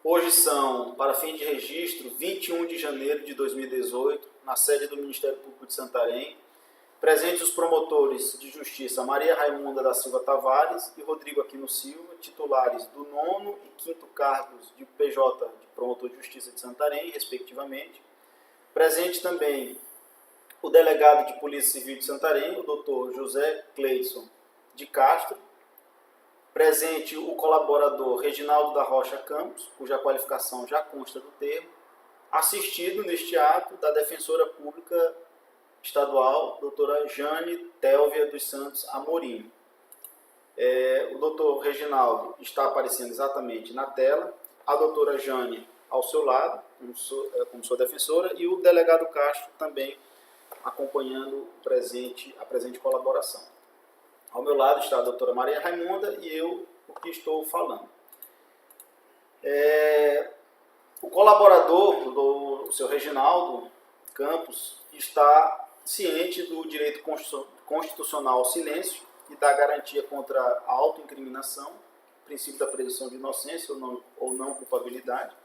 Hoje são, para fim de registro, 21 de janeiro de 2018, na sede do Ministério Público de Santarém, presentes os promotores de justiça Maria Raimunda da Silva Tavares e Rodrigo Aquino Silva, titulares do 9º e 5º cargos de PJ de promotor de justiça de Santarém, respectivamente. Presente também o delegado de Polícia Civil de Santarém, o Dr. José Cleidson de Castro. Presente o colaborador Reginaldo da Rocha Campos, cuja qualificação já consta do termo. Assistido neste ato da Defensora Pública Estadual, doutora Jane Télvia dos Santos Amorim. O doutor Reginaldo está aparecendo exatamente na tela, a doutora Jane ao seu lado, como sua defensora, e o delegado Castro também acompanhando a presente colaboração. Ao meu lado está a doutora Maria Raimunda e eu, o que estou falando. O colaborador do seu Reginaldo Campos está ciente do direito constitucional ao silêncio e da garantia contra a autoincriminação, princípio da presunção de inocência ou não culpabilidade,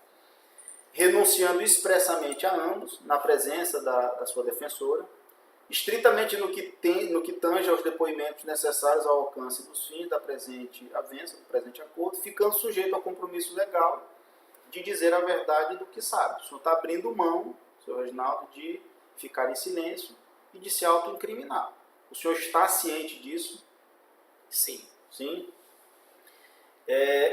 renunciando expressamente a ambos, na presença da sua defensora, estritamente no que tange aos depoimentos necessários ao alcance dos fins da presente avença, do presente acordo, ficando sujeito ao compromisso legal de dizer a verdade do que sabe. O senhor está abrindo mão, senhor Reginaldo, de ficar em silêncio e de se autoincriminar. O senhor está ciente disso? Sim. Sim.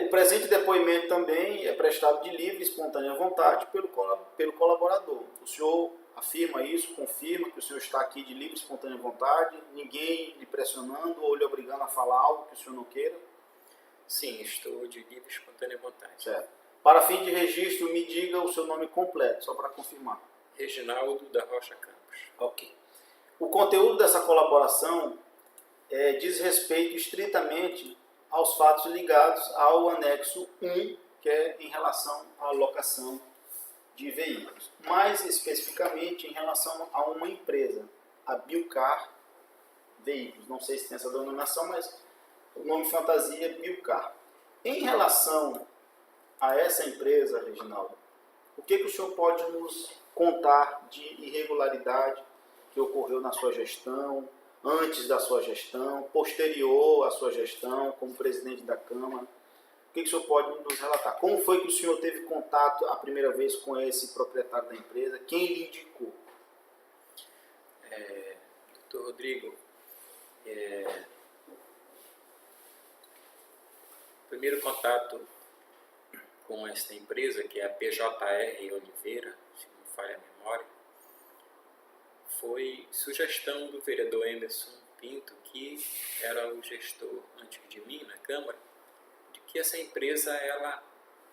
O presente depoimento também é prestado de livre e espontânea vontade pelo colaborador. O senhor afirma isso, confirma que o senhor está aqui de livre e espontânea vontade, ninguém lhe pressionando ou lhe obrigando a falar algo que o senhor não queira? Sim, estou de livre e espontânea vontade. Certo. Para fim de registro, me diga o seu nome completo, só para confirmar. Reginaldo da Rocha Campos. Ok. O conteúdo dessa colaboração diz respeito estritamente aos fatos ligados ao anexo 1, que é em relação à locação de veículos. Mais especificamente em relação a uma empresa, a Bilcar Veículos. Não sei se tem essa denominação, mas o nome fantasia é Bilcar. Em relação a essa empresa, Reginaldo, o que o senhor pode nos contar de irregularidade que ocorreu na sua gestão, antes da sua gestão, posterior à sua gestão, como presidente da Câmara? O que o senhor pode nos relatar? Como foi que o senhor teve contato a primeira vez com esse proprietário da empresa? Quem lhe indicou? Doutor Rodrigo, o primeiro contato com esta empresa, que é a PJR Oliveira, se não falha a memória, foi sugestão do vereador Emerson Pinto, que era o gestor antes de mim na Câmara, de que essa empresa ela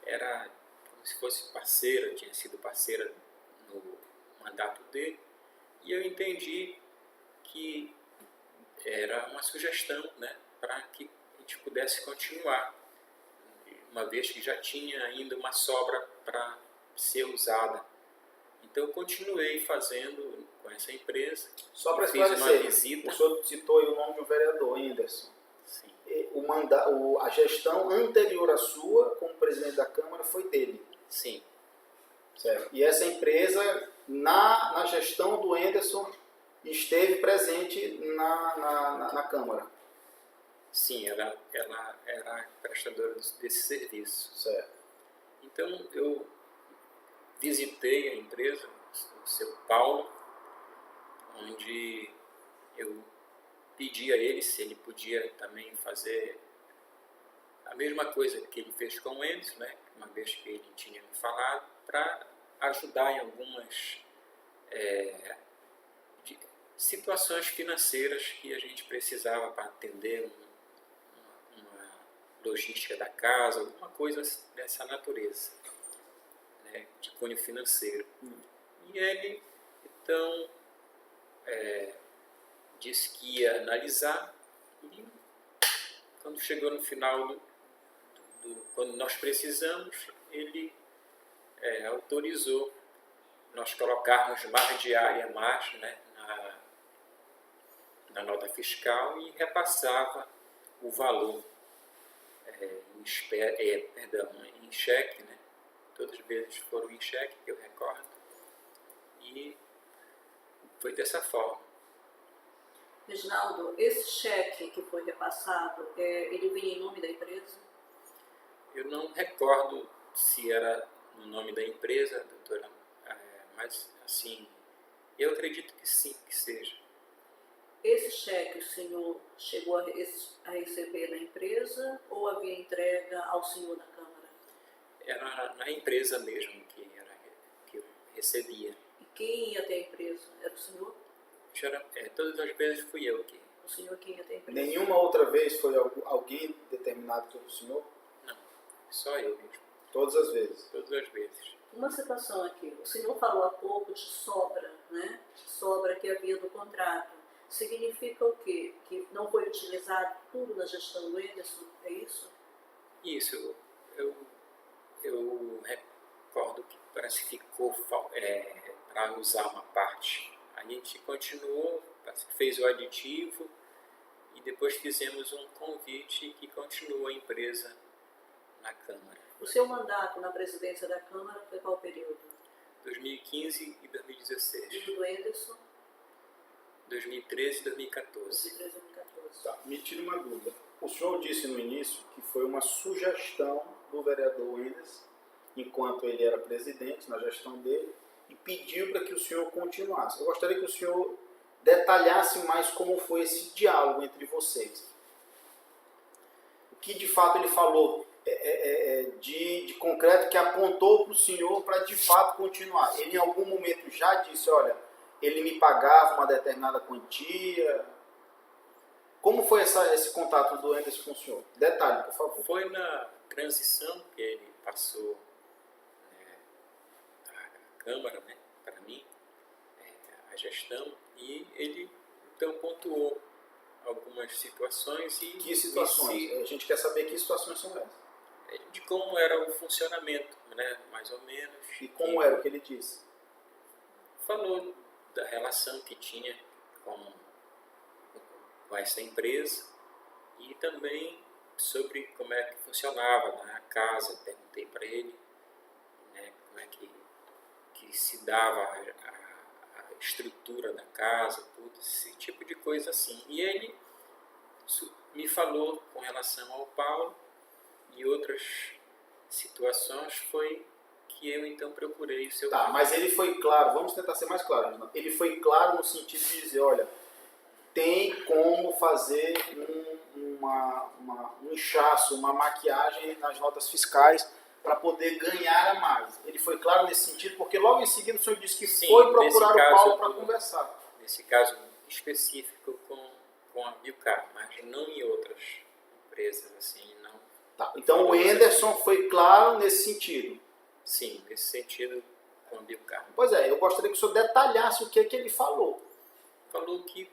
era como se fosse parceira, tinha sido parceira no mandato dele, e eu entendi que era uma sugestão, né, para que a gente pudesse continuar, uma vez que já tinha ainda uma sobra para ser usada. Então eu continuei fazendo com essa empresa. Só para fiz uma esclarecer, visita. o senhor citou aí o nome do vereador, Anderson. Sim. A gestão anterior à sua, como presidente da Câmara, foi dele. Sim. Certo. E essa empresa, na gestão do Anderson, esteve presente na Câmara. Sim, ela era prestadora desse serviço. Certo. Então eu visitei a empresa, o seu Paulo, onde eu pedi a ele se ele podia também fazer a mesma coisa que ele fez com o Enzo, né? Uma vez que ele tinha me falado, para ajudar em algumas situações financeiras que a gente precisava para atender uma logística da casa, alguma coisa dessa natureza, né, de cunho financeiro. E ele, então, disse que ia analisar, e quando chegou no final, quando nós precisamos, ele autorizou nós colocarmos margem diária a mais, né, na nota fiscal, e repassava o valor em cheque, né, todas as vezes foram em cheque, que eu recordo, e foi dessa forma. Reginaldo, esse cheque que foi repassado, ele vinha em nome da empresa? Eu não recordo se era no nome da empresa, doutora, mas assim, eu acredito que sim, que seja. Esse cheque o senhor chegou a receber na empresa ou havia entrega ao senhor na Câmara? Era na empresa mesmo que eu recebia. E quem ia até a empresa? Era o senhor? Todas as vezes fui eu que... O senhor que ia até a empresa? Nenhuma outra vez foi alguém determinado pelo senhor? Não, só eu mesmo. Todas as vezes? Todas as vezes. Uma situação aqui, o senhor falou há pouco de sobra, né? Sobra que havia do contrato. Significa o quê? Que não foi utilizado tudo na gestão do Enderson, é isso? Isso, eu recordo que parece que ficou para usar uma parte. A gente continuou, parece que fez o aditivo e depois fizemos um convite que continua a empresa na Câmara. O seu mandato na presidência da Câmara foi qual período? 2015 e 2016. E o do Enderson? 2013 e 2014. 2013 e 2014. Tá, me tira uma dúvida. O senhor disse no início que foi uma sugestão do vereador Enderson, enquanto ele era presidente, na gestão dele, e pediu para que o senhor continuasse. Eu gostaria que o senhor detalhasse mais como foi esse diálogo entre vocês. O que de fato ele falou de concreto que apontou para o senhor para de fato continuar. Ele em algum momento já disse, olha, ele me pagava uma determinada quantia. Como foi esse contato do Enderson com o senhor? Detalhe, por favor. Foi na transição que ele passou a Câmara, né, para mim, a gestão, e ele então pontuou algumas situações. E que situações? A gente quer saber que situações são essas. De como era o funcionamento, né, mais ou menos. E como era o que ele disse? Falou da relação que tinha com essa empresa e também sobre como é que funcionava na casa. Perguntei para ele, né, como é que se dava a estrutura da casa, tudo esse tipo de coisa assim. E ele me falou com relação ao Paulo e outras situações, foi que eu então procurei o seu... Tá, mas ele foi claro, vamos tentar ser mais claro, Reginaldo. Ele foi claro no sentido de dizer, olha, tem como fazer um inchaço, uma maquiagem nas notas fiscais para poder ganhar a mais. Ele foi claro nesse sentido, porque logo em seguida o senhor disse que sim, foi procurar o Paulo para conversar. Nesse caso específico com a Bilcar, mas não em outras empresas assim, não. Tá, então o Enderson foi claro nesse sentido. Sim, nesse sentido com a Bilcar. Pois é, eu gostaria que o senhor detalhasse o que ele falou. Falou que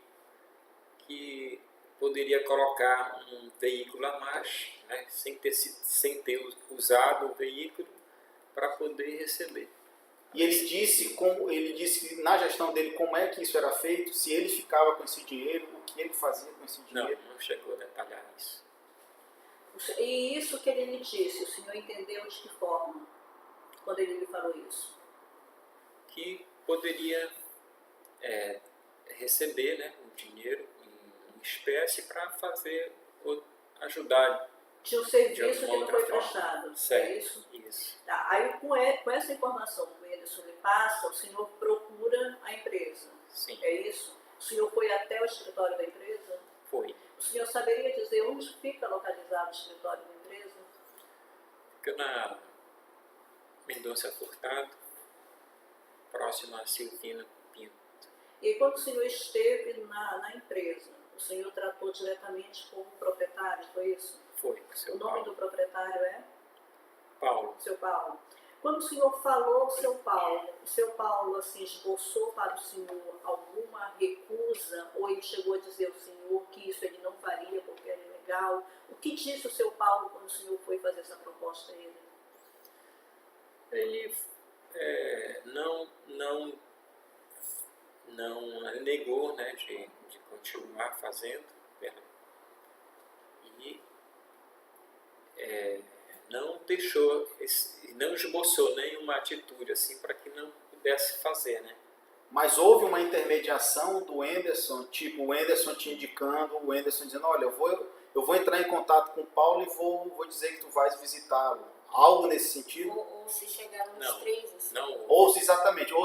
poderia colocar um veículo a mais, né, sem ter usado o veículo para poder receber. E ele disse que na gestão dele como é que isso era feito, se ele ficava com esse dinheiro, o que ele fazia com esse dinheiro. Não chegou a detalhar isso. E isso que ele lhe disse, o senhor entendeu de que forma, quando ele lhe falou isso? Que poderia receber, né, o dinheiro em espécie para ajudar. Tinha um serviço que não foi prestado, certo, é isso? Isso. Tá, aí com essa informação que o Enderson lhe passa, o senhor procura a empresa. Sim. É isso? O senhor foi até o escritório da empresa? Foi. O senhor saberia dizer onde fica localizado o escritório da empresa? Fica na Mendonça Furtado, próximo a Silvina Pinto. E aí, quando o senhor esteve na empresa, o senhor tratou diretamente com o proprietário, foi isso? Foi, seu O nome Paulo. do proprietário é? Paulo. Seu Paulo. Quando o senhor falou o seu Paulo assim, esboçou para o senhor alguma recusa, ou ele chegou a dizer ao senhor que isso ele não faria porque era ilegal? O que disse o seu Paulo quando o senhor foi fazer essa proposta a ele? Ele não negou, né, de continuar fazendo, e não deixou, não esboçou nenhuma atitude assim para que não pudesse fazer, né? Mas houve uma intermediação do Enderson, tipo, o Enderson te indicando, o Enderson dizendo, olha, eu vou entrar em contato com o Paulo e vou dizer que tu vais visitá-lo. Algo nesse sentido? Ou se chegaram os Não, três, assim. não, Ou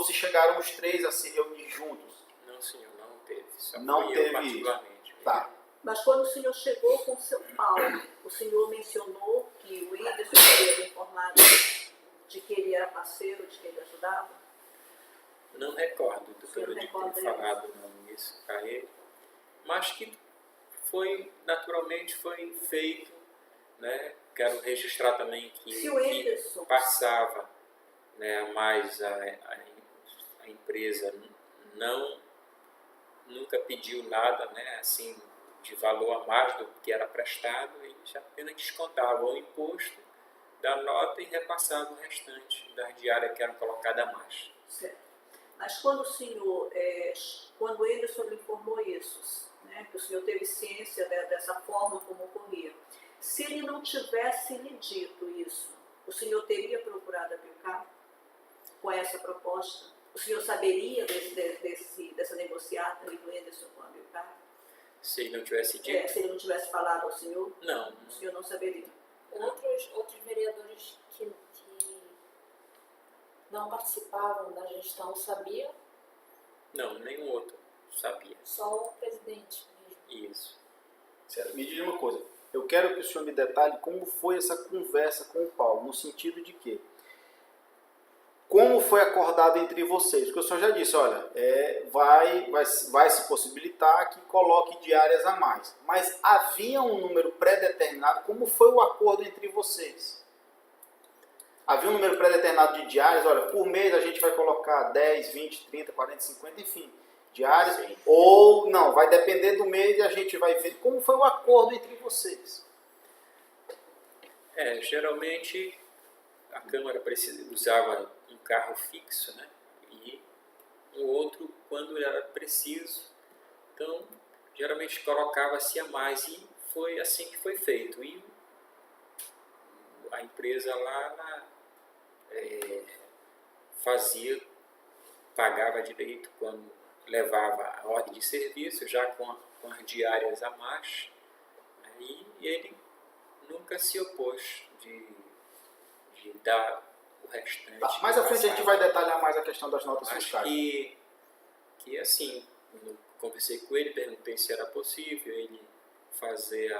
se chegaram os três a se reunir juntos. não, senhor, não teve. Só Não fui teve eu particularmente. Tá. Mas quando o senhor chegou com o seu Paulo, o senhor mencionou que o Whindersson teria informado de que ele era parceiro, de que ele ajudava? Não recordo do que Você não eu recorda ter falado não, isso para ele, mas que naturalmente foi feito, né? Quero registrar também que, Se o Whindersson- passava, né, mais a empresa nunca pediu nada, né, assim, de valor a mais do que era prestado, eles apenas descontavam o imposto da nota e repassavam o restante das diárias que eram colocadas a mais. Certo. Mas quando o senhor, quando o Whindersson lhe informou isso, né, que o senhor teve ciência dessa forma como ocorria, se ele não tivesse lhe dito isso, o senhor teria procurado a Bilcar com essa proposta? O senhor saberia dessa negociata do Whindersson com a Bilcar? Se ele não tivesse dito, Se ele não tivesse falado ao senhor, não. o senhor não saberia. Outros vereadores que não participavam da gestão sabiam? Não, nenhum outro sabia. Só o presidente mesmo. Isso. Certo. Me diz uma coisa. Eu quero que o senhor me detalhe como foi essa conversa com o Paulo, no sentido de que como foi acordado entre vocês? Porque o senhor já disse, olha, vai se possibilitar que coloque diárias a mais. Mas havia um número pré-determinado? Como foi o acordo entre vocês? Havia um número pré-determinado de diárias? Olha, por mês a gente vai colocar 10, 20, 30, 40, 50, enfim, diárias. Sim. Ou não, vai depender do mês e a gente vai ver. Como foi o acordo entre vocês? Geralmente a Câmara usava um carro fixo, né? E o outro quando era preciso. Então, geralmente colocava-se a mais e foi assim que foi feito. E a empresa lá pagava direito quando levava a ordem de serviço, já com as diárias a mais, né? E ele nunca se opôs de dar o restante. Tá, mais à frente a gente vai detalhar mais a questão das notas fiscais. Acho que assim, eu conversei com ele, perguntei se era possível ele fazer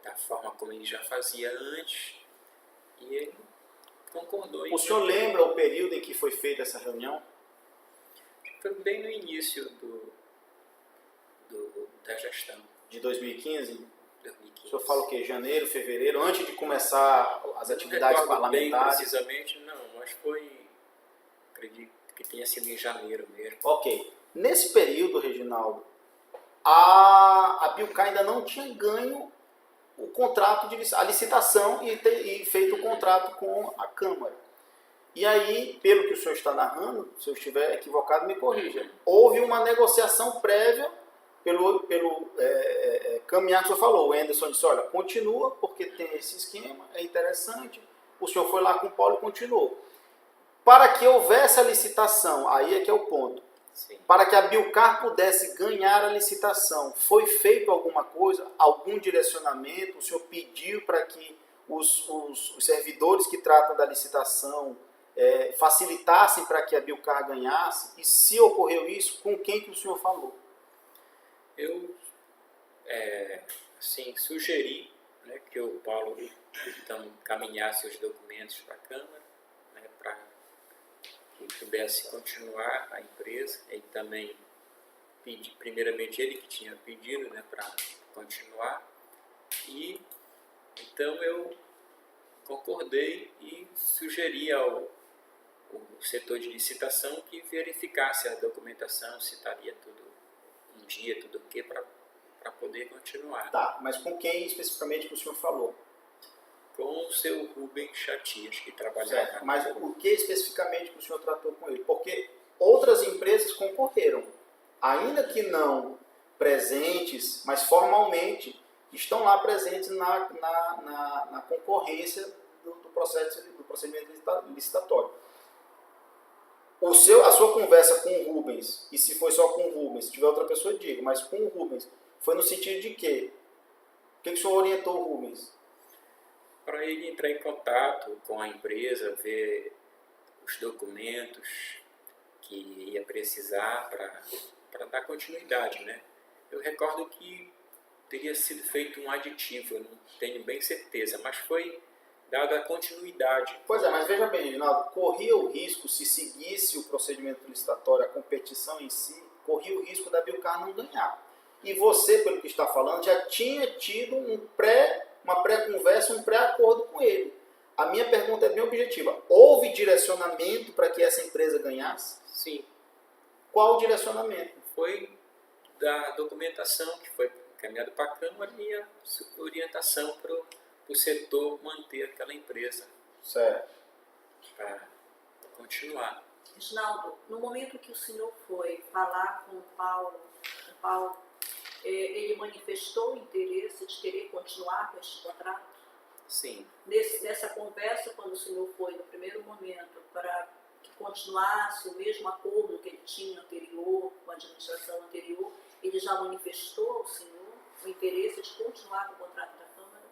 da forma como ele já fazia antes, e ele concordou. O senhor lembra o período em que foi feita essa reunião? Foi bem no início da gestão. De 2015? 2015. O senhor fala o quê? Janeiro, fevereiro, antes de começar as atividades Não recordo bem parlamentares? precisamente, não, mas acredito que tenha sido em janeiro mesmo. Ok. Nesse período, Reginaldo, a Bilcar ainda não tinha ganho o contrato, a licitação e feito o contrato com a Câmara. E aí, pelo que o senhor está narrando, se eu estiver equivocado, me corrija. Houve uma negociação prévia pelo caminhar que o senhor falou. O Enderson disse, olha, continua, porque tem esse esquema, é interessante. O senhor foi lá com o Paulo e continuou. Para que houvesse a licitação, aí é que é o ponto. Sim. Para que a Bilcar pudesse ganhar a licitação, foi feito alguma coisa, algum direcionamento? O senhor pediu para que os servidores que tratam da licitação facilitassem para que a Bilcar ganhasse? E se ocorreu isso, com quem que o senhor falou? Eu sugeri, né, que o Paulo então caminhasse os documentos para a Câmara, né, para que pudesse continuar a empresa. Ele também primeiramente ele que tinha pedido, né, para continuar, e então eu concordei e sugeri ao setor de licitação que verificasse a documentação, se estaria tudo em dia, tudo ok, para poder continuar. Tá, mas com quem especificamente que o senhor falou? Com o seu Rubem Chatias, que trabalha Certo, lá. mas o que especificamente que o senhor tratou com ele? Porque outras empresas concorreram, ainda que não presentes, mas formalmente estão lá presentes na concorrência do procedimento licitatório. A sua conversa com o Rubens, e se foi só com o Rubens, se tiver outra pessoa, diga, mas com o Rubens, foi no sentido de quê? O que o senhor orientou o Rubens? Para ele entrar em contato com a empresa, ver os documentos que ia precisar para dar continuidade, né? Eu recordo que teria sido feito um aditivo, eu não tenho bem certeza, mas foi dada a continuidade. Pois é, mas veja bem, Reginaldo, corria o risco, se seguisse o procedimento licitatório, a competição em si, corria o risco da Bilcar não ganhar. E você, pelo que está falando, já tinha tido uma pré-conversa, um pré-acordo com ele. A minha pergunta é bem objetiva. Houve direcionamento para que essa empresa ganhasse? Sim. Qual o direcionamento? Foi da documentação que foi encaminhada para a Câmara e a orientação para o setor manter aquela empresa. Certo. Para continuar. Reginaldo, no momento que o senhor foi falar com o Paulo, ele manifestou o interesse de querer continuar com este contrato? Sim. Nessa conversa, quando o senhor foi no primeiro momento para que continuasse o mesmo acordo que ele tinha anterior, com a administração anterior, ele já manifestou ao senhor o interesse de continuar com o contrato da Câmara?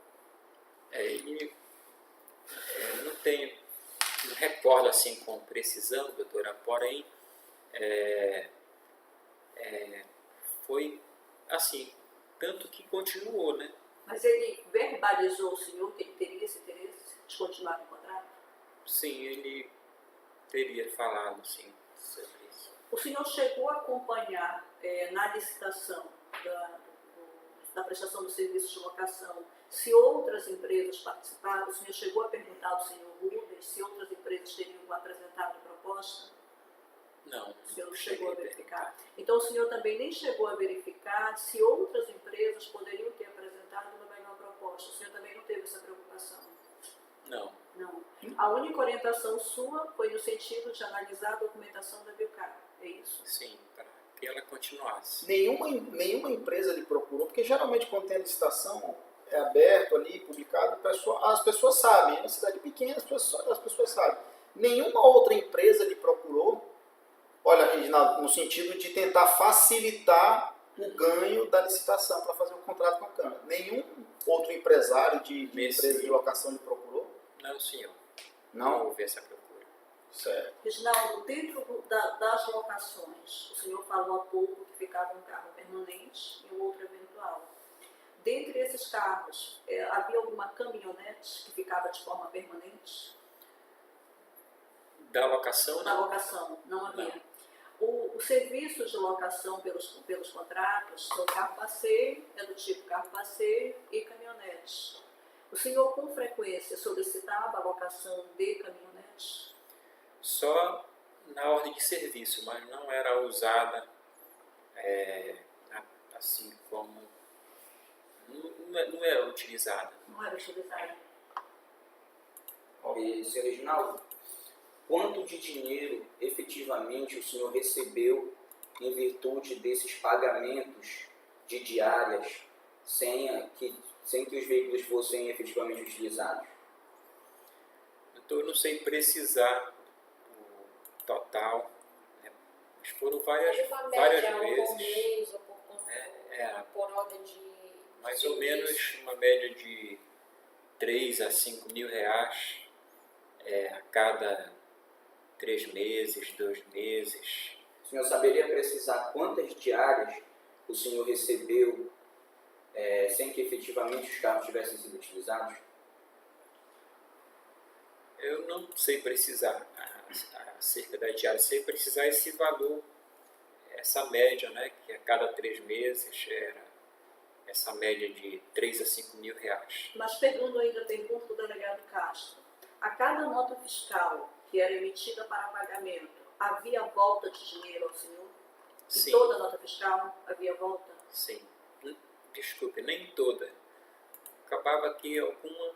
Não recordo assim com precisão, doutora, porém foi assim, tanto que continuou, né? Mas ele verbalizou ao senhor que ele teria esse interesse de continuar com o contrato? Sim, ele teria falado, sim, sobre isso. O senhor chegou a acompanhar na licitação da prestação do serviço de locação se outras empresas participaram? O senhor chegou a perguntar ao senhor Rubens se outras empresas teriam apresentado proposta? Não. O senhor não chegou a verificar. Então o senhor também nem chegou a verificar se outras empresas poderiam ter apresentado uma melhor proposta. O senhor também não teve essa preocupação? Não. Não. A única orientação sua foi no sentido de analisar a documentação da Bilcar, é isso? Sim, para que ela continuasse. Nenhuma empresa lhe procurou, porque geralmente quando tem a licitação, é aberto ali, publicado, as pessoas sabem, é uma cidade pequena, as pessoas sabem. Nenhuma outra empresa lhe procurou, olha, Reginaldo, no sentido de tentar facilitar o ganho da licitação para fazer um contrato com a Câmara. Nenhum outro empresário de empresa de locação lhe procurou? Não, senhor. Não houve essa procura. Certo. Reginaldo, dentro das locações, o senhor falou há pouco que ficava um carro permanente e um outro eventual. Dentre esses carros, havia alguma caminhonete que ficava de forma permanente? Da locação, Na não. locação, não havia. O serviço de locação pelos contratos são carro-passeio, é do tipo carro-passeio e caminhonete. O senhor com frequência solicitava a locação de caminhonetes? Só na ordem de serviço, mas não era usada assim como... Não era utilizada. Não era utilizada. Senhor Reginaldo, quanto de dinheiro efetivamente o senhor recebeu em virtude desses pagamentos de diárias sem que os veículos fossem efetivamente utilizados? Então eu não sei precisar o total, né? Mas foram várias Uma média, vezes. ou por mês, ou por ordem de... Mais ou menos uma média de 3 a 5 mil reais a cada 3 meses, 2 meses. O senhor saberia precisar quantas diárias o senhor recebeu sem que efetivamente os carros tivessem sido utilizados? Eu não sei precisar acerca da diária, sei precisar esse valor, essa média, né, que a cada 3 meses era essa média de 3 a 5 mil reais. Mas pegando ainda a pergunta do delegado Castro, a cada nota fiscal que era emitida para pagamento, havia volta de dinheiro ao senhor? Sim. Em toda nota fiscal havia volta? Sim. Desculpe, nem toda. Acabava que alguma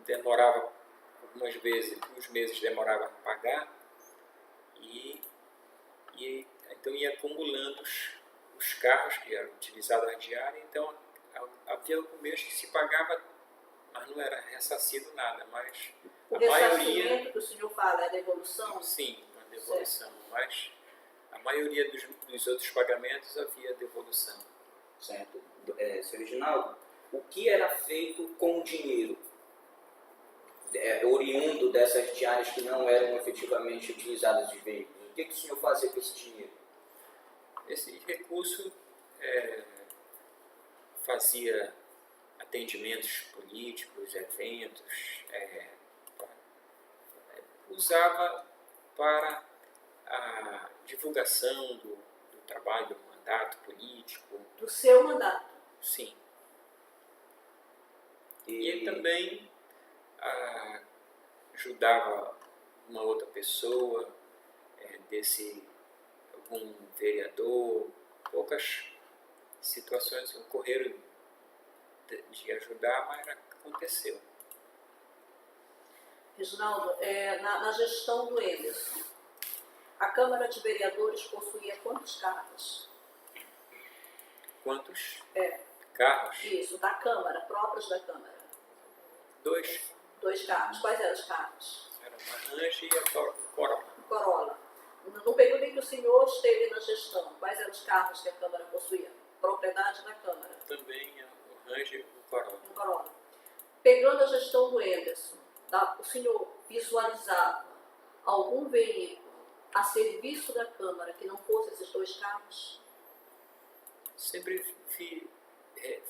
demorava algumas vezes, alguns meses demorava a pagar e então ia acumulando os carros que eram utilizados a diária, então havia algum mês que se pagava, mas não era ressarcido nada, mas O a maioria, ressarcimento que o senhor fala é a devolução? sim, uma devolução, mas a maioria dos outros pagamentos havia devolução. Certo. Seu Reginaldo, o que era feito com o dinheiro oriundo dessas diárias que não eram efetivamente utilizadas de veículos? O que o senhor fazia com esse dinheiro? Esse recurso fazia atendimentos políticos, eventos, usava para a divulgação do trabalho do mandato político. Do seu mandato. Sim. E também ajudava uma outra pessoa, algum vereador. Poucas situações ocorreram de ajudar, mas aconteceu. Reginaldo, na gestão do Enderson, a Câmara de Vereadores possuía quantos carros? Quantos É. carros? Isso, da Câmara, próprios da Câmara. 2. 2 carros. Quais eram os carros? Era uma Range e a Corolla. Corolla. No período em que o senhor esteve na gestão, quais eram os carros que a Câmara possuía? Propriedade da Câmara. Também o Range e o Corolla. Um Corolla. Pegando a gestão do Enderson, o senhor visualizava algum veículo a serviço da Câmara que não fosse esses 2 carros? Sempre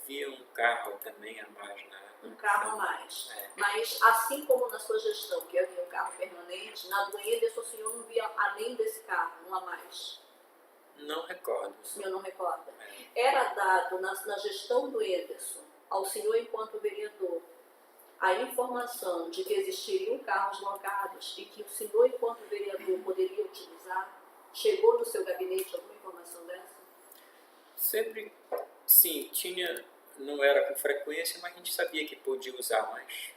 via um carro também a mais Um carro a mais. É. Mas, assim como na sua gestão, que havia um carro permanente, na do Enderson o senhor não via além desse carro, um a mais? Não recordo. O senhor não recorda? É. Era dado na gestão do Enderson ao senhor, enquanto vereador, a informação de que existiriam carros locados e que o senhor, enquanto vereador, poderia utilizar? Chegou no seu gabinete alguma informação dessa? Sempre, sim, tinha, não era com frequência, mas a gente sabia que podia usar, mas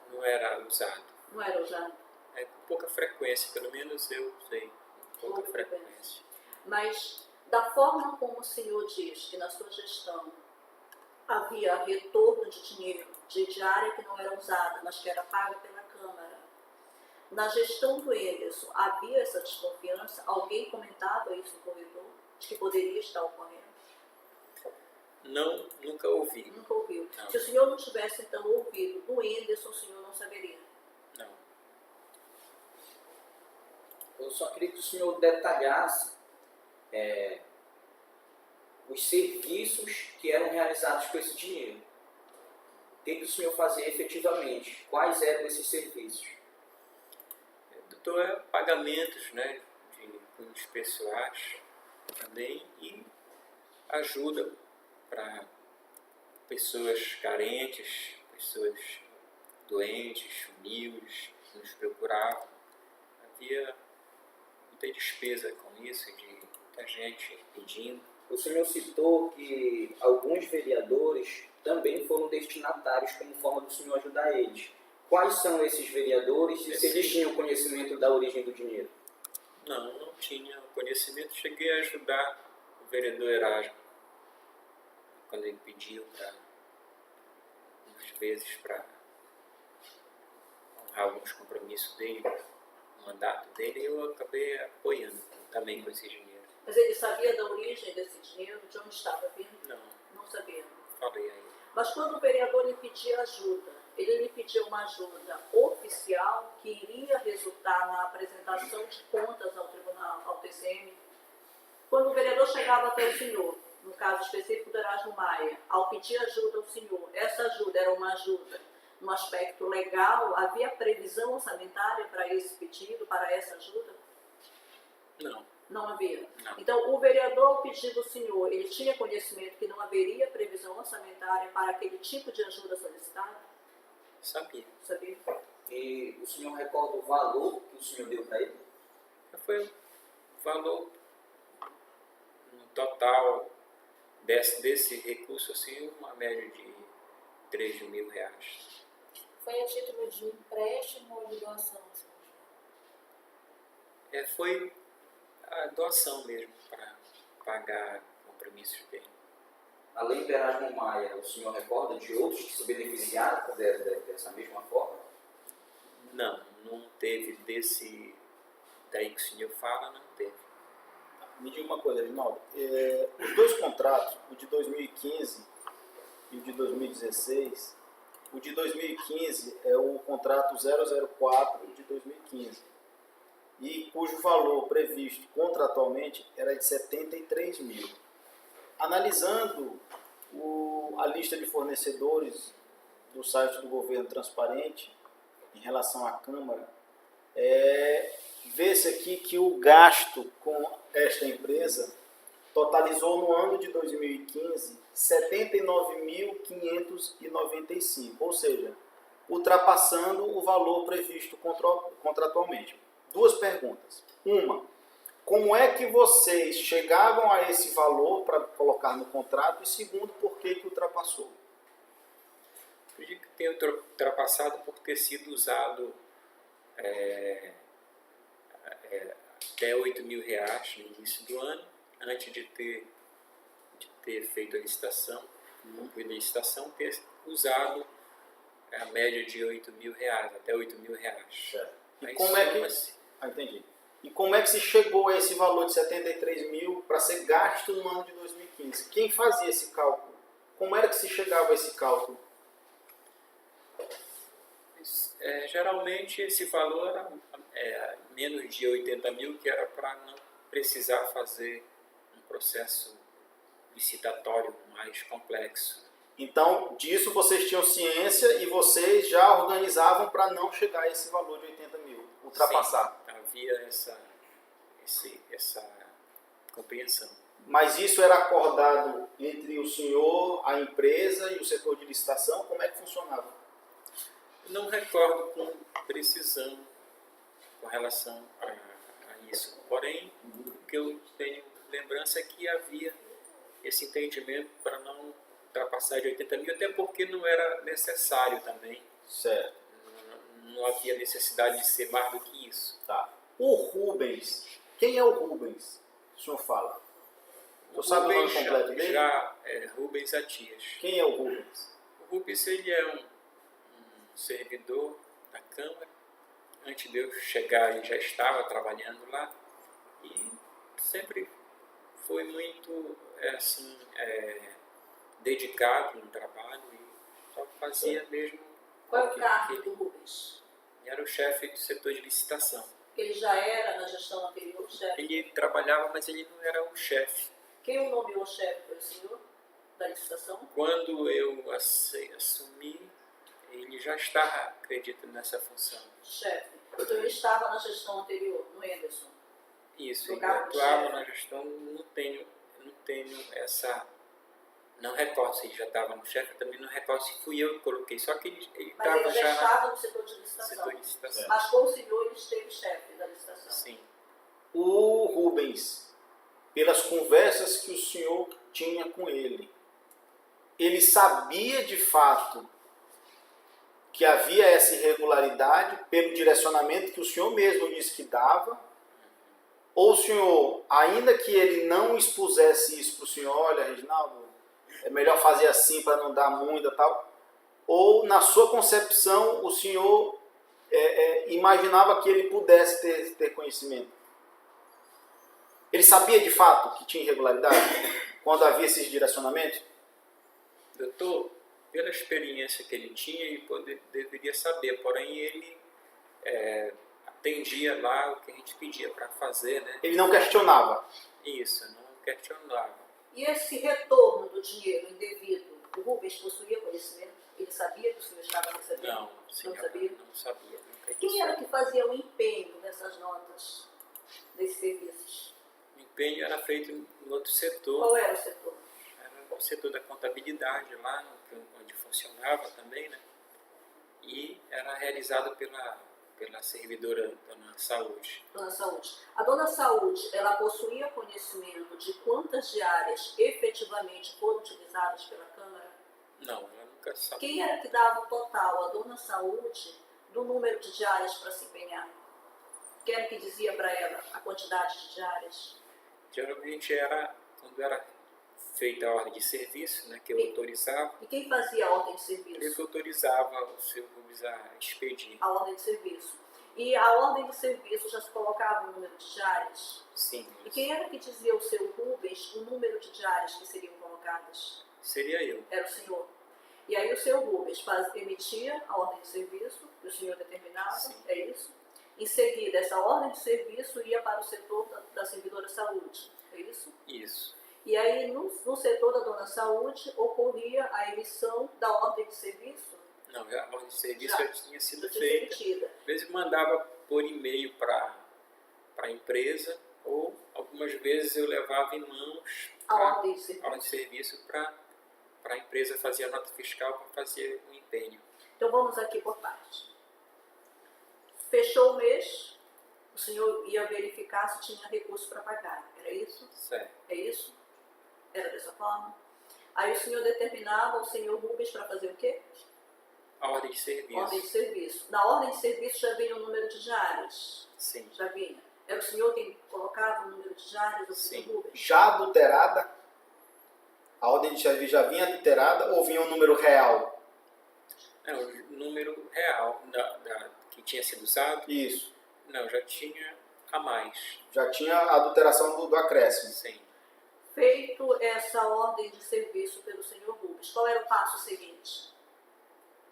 não era usado. Não era usado? Com pouca frequência, pelo menos eu sei, com pouca Pouca frequência. Mas, da forma como o senhor diz que na sua gestão havia retorno de dinheiro de diária que não era usada, mas que era paga pela Câmara, na gestão do Enderson havia essa desconfiança? Alguém comentava isso no corredor, de que poderia estar ocorrendo? Não, nunca ouvi. Nunca ouviu. Não. Se o senhor não tivesse, então, ouvido do Enderson, o senhor não saberia? Não. Eu só queria que o senhor detalhasse os serviços que eram realizados com esse dinheiro. O que o senhor fazia efetivamente? Quais eram esses serviços? Doutor, pagamentos, né, de cunhos pessoais também e ajuda para pessoas carentes, pessoas doentes, humildes, que nos procuravam. Havia muita despesa com isso, de muita gente pedindo. O senhor citou que alguns vereadores também foram destinatários como forma do senhor ajudar eles. Quais são esses vereadores e se eles tinham conhecimento da origem do dinheiro? Não tinha conhecimento. Cheguei a ajudar o vereador Erasmo, quando ele pediu umas vezes para honrar alguns compromissos dele, o mandato dele, eu acabei apoiando também com esse dinheiro. Mas ele sabia da origem desse dinheiro, de onde estava vindo? Não sabia. Falei aí. Mas quando o vereador lhe pedia ajuda, ele lhe pediu uma ajuda oficial que iria resultar na apresentação de contas ao tribunal, ao TCM? Quando o vereador chegava até o senhor, no caso específico do Erasmo Maia, ao pedir ajuda ao senhor, essa ajuda era uma ajuda no aspecto legal? Havia previsão orçamentária para esse pedido, para essa ajuda? Não havia. Não. Então, o vereador, ao pedir do senhor, ele tinha conhecimento que não haveria previsão orçamentária para aquele tipo de ajuda solicitada? Sabia. Sabia? E o senhor recorda o valor que o senhor deu para ele? Foi o valor no total desse recurso, assim, uma média de 3 mil reais. Foi a título de empréstimo ou de doação? Foi a doação mesmo, para pagar compromissos dele. Além do Erasmo Maia, o senhor recorda de outros que se beneficiaram dessa mesma forma? Não teve daí que o senhor fala, não teve. Me diga uma coisa, Reginaldo. Os dois contratos, o de 2015 e o de 2016, o de 2015 é o contrato 004 de 2015, e cujo valor previsto contratualmente era de 73 mil. Analisando a lista de fornecedores do site do Governo Transparente em relação à Câmara, vê-se aqui que o gasto com esta empresa totalizou no ano de 2015 79.595, ou seja, ultrapassando o valor previsto contratualmente. Duas perguntas. Uma, como é que vocês chegavam a esse valor para colocar no contrato? E segundo, por que ultrapassou? Acredito que tenha ultrapassado por ter sido usado até R$8.000 no início do ano, antes de ter feito a licitação, concluído a licitação, ter usado a média de R$8.000, até R$8.000. Certo. E Aí como é que... entendi. E como é que se chegou a esse valor de 73 mil para ser gasto no ano de 2015? Quem fazia esse cálculo? Como era que se chegava a esse cálculo? Geralmente esse valor era menos de 80 mil, que era para não precisar fazer um processo licitatório mais complexo. Então, disso vocês tinham ciência e vocês já organizavam para não chegar a esse valor de 80 mil, ultrapassar. Sim, havia essa compreensão. Mas isso era acordado entre o senhor, a empresa e o setor de licitação? Como é que funcionava? Não recordo com precisão com relação a isso. Porém, o que eu tenho lembrança é que havia esse entendimento para não ultrapassar de 80 mil, até porque não era necessário também. Certo. Não havia necessidade de ser mais do que isso. Tá. O Rubens, quem é o Rubens? O senhor fala. O senhor sabe o nome completo dele? Já Rubens Atias. Quem é o Rubens? O Rubens, ele é um servidor da Câmara. Antes de eu chegar, ele já estava trabalhando lá e sempre foi muito dedicado no trabalho e só fazia mesmo. Qual é o cargo do Rubens? Ele era o chefe do setor de licitação. Ele já era, na gestão anterior, chefe? Ele trabalhava, mas ele não era o chefe. Quem o nomeou chefe foi o senhor da licitação? Quando eu assumi, ele já estava, acredito, nessa função. Chefe. Então ele estava na gestão anterior, no Anderson? Isso, No ele cargo de atuava chefe. na gestão, não tenho essa... Não recordo se ele já estava no chefe, também não recordo se fui eu que coloquei, só que ele Mas estava ele já já estava no setor de no licitação. setor de licitação. Mas com o senhor ele esteve chefe da licitação. Sim. O Rubens, pelas conversas que o senhor tinha com ele sabia de fato que havia essa irregularidade pelo direcionamento que o senhor mesmo disse que dava? Ou o senhor, ainda que ele não expusesse isso para o senhor, olha, Reginaldo, é melhor fazer assim para não dar muita tal, ou na sua concepção o senhor imaginava que ele pudesse ter conhecimento? Ele sabia de fato que tinha irregularidade quando havia esses direcionamentos? Doutor, pela experiência que ele tinha, ele deveria saber, porém ele atendia lá o que a gente pedia para fazer, né? Ele não questionava? Isso, não questionava. E esse retorno do dinheiro indevido, o Rubens possuía conhecimento? Ele sabia que o senhor estava recebendo? Não, senhora, sabia? não sabia. Nunca Quem disse. era que fazia o empenho dessas notas, desses serviços? O empenho era feito em outro setor. Qual era o setor? Era o setor da contabilidade lá, onde funcionava também, né? E era realizado pela servidora Dona Saúde. Dona Saúde. A Dona Saúde, ela possuía conhecimento de quantas diárias efetivamente foram utilizadas pela Câmara? Não, ela nunca sabia. Quem era que dava o total, a Dona Saúde, do número de diárias para se empenhar? Quem era que dizia para ela a quantidade de diárias? Geralmente era quando era feita a ordem de serviço, né, que eu autorizava, E quem fazia a ordem de eu serviço? que autorizava o seu Rubens a expedir. A ordem de serviço. E a ordem de serviço já se colocava o número de diárias? Sim, E quem era que dizia ao seu Rubens o número de diárias que seriam colocadas? seria eu. Era o senhor. E aí o seu Rubens emitia a ordem de serviço, que o senhor determinava, Sim. é isso? Em seguida, essa ordem de serviço ia para o setor da servidora saúde, é isso? Isso. E aí, no setor da dona saúde, ocorria a emissão da ordem de serviço, Não, a ordem de serviço já tinha sido já tinha feita. sido emitida. Às vezes mandava por e-mail para a empresa, ou algumas vezes eu levava em mãos A a ordem de serviço. ordem de serviço para a empresa fazer a nota fiscal para fazer o empenho. Então vamos aqui por partes. Fechou o mês, o senhor ia verificar se tinha recurso para pagar, era isso? Certo. É isso? Era dessa forma? Aí o senhor determinava o senhor Rubens para fazer o quê? A ordem de serviço. Ordem de serviço. Na ordem de serviço já vinha o número de diárias? Sim. Já vinha. Era o senhor quem colocava o número de diárias do senhor Sim. Rubens? Já adulterada, a ordem de serviço já vinha adulterada ou vinha um número real? Não, o número real que tinha sido usado, Isso. não, já tinha a mais. Já tinha a adulteração do acréscimo. Sim. Feito essa ordem de serviço pelo senhor Rubens, qual era o passo seguinte?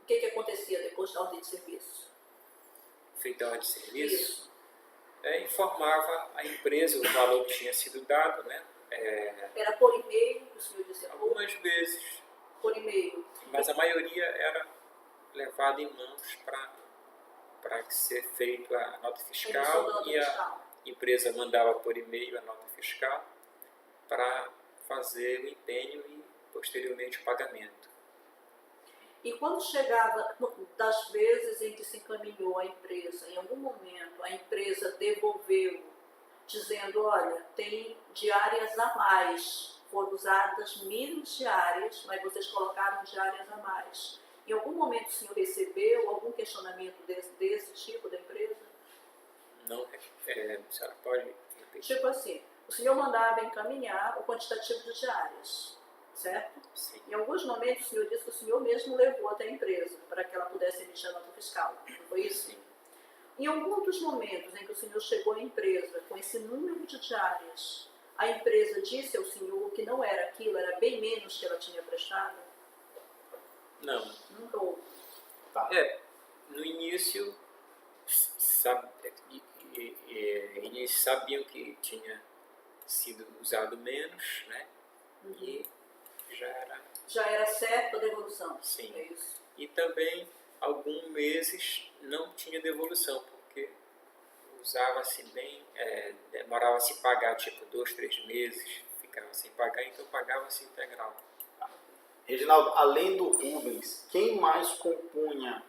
O que acontecia depois da ordem de serviço? Feita a ordem de serviço, Isso. informava a empresa o valor que tinha sido dado, né? Era por e-mail, que o senhor dizia, Algumas vezes, por e-mail. mas a maioria era levada em mãos para ser feita a nota Emissão da fiscal nota e a fiscal. empresa mandava por e-mail a nota fiscal para fazer o empenho e posteriormente o pagamento. E quando chegava, das vezes em que se encaminhou a empresa, em algum momento a empresa devolveu, dizendo, olha, tem diárias a mais, foram usadas menos diárias, mas vocês colocaram diárias a mais. Em algum momento o senhor recebeu algum questionamento desse tipo da empresa? Não, a senhora pode repetir? Tipo assim, o senhor mandava encaminhar o quantitativo de diárias, certo? Sim. Em alguns momentos o senhor disse que o senhor mesmo levou até a empresa para que ela pudesse emitir a nota fiscal, não foi isso? Sim. Em algum dos momentos em que o senhor chegou à empresa com esse número de diárias, a empresa disse ao senhor que não era aquilo, era bem menos que ela tinha prestado? Não. Nunca houve. No início, eles sabiam que tinha sido usado menos, né? E já era. Já era certo a devolução? Sim. É isso. E também, alguns meses não tinha devolução, porque usava-se bem, demorava-se pagar, tipo 2, 3 meses, ficava sem pagar, então pagava-se integral. Reginaldo, além do Rubens, quem mais compunha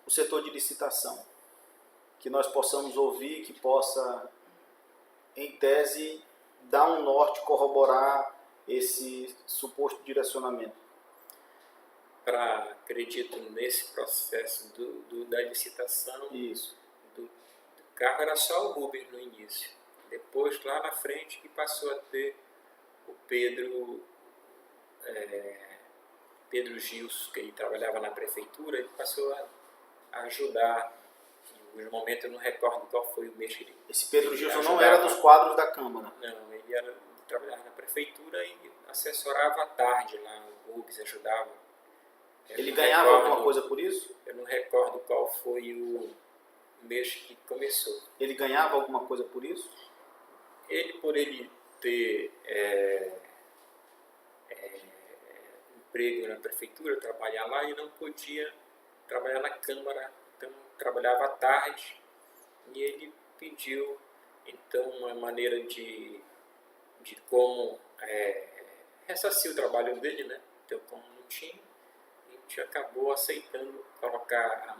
o setor de licitação? Que nós possamos ouvir, que possa, em tese, dar um norte, corroborar esse suposto direcionamento. Acredito, nesse processo da licitação, Isso. do carro era só o Rubens no início. Depois, lá na frente, que passou a ter o Pedro Gilson, que ele trabalhava na prefeitura, ele passou a ajudar. Em alguns momentos eu não recordo qual foi o mês que ele... Esse Pedro Gilson não ajudava. era dos quadros da Câmara. Não, ele trabalhava na prefeitura e assessorava à tarde lá, o Rubens ajudava. Ele ganhava alguma coisa por isso? Eu não recordo qual foi o mês que começou. Ele ganhava alguma coisa por isso? Por ele ter emprego na prefeitura, trabalhar lá, e não podia trabalhar na Câmara, então trabalhava à tarde, e ele pediu então uma maneira de como ressarcir o trabalho dele, né? Então, como não tinha, a gente acabou aceitando colocar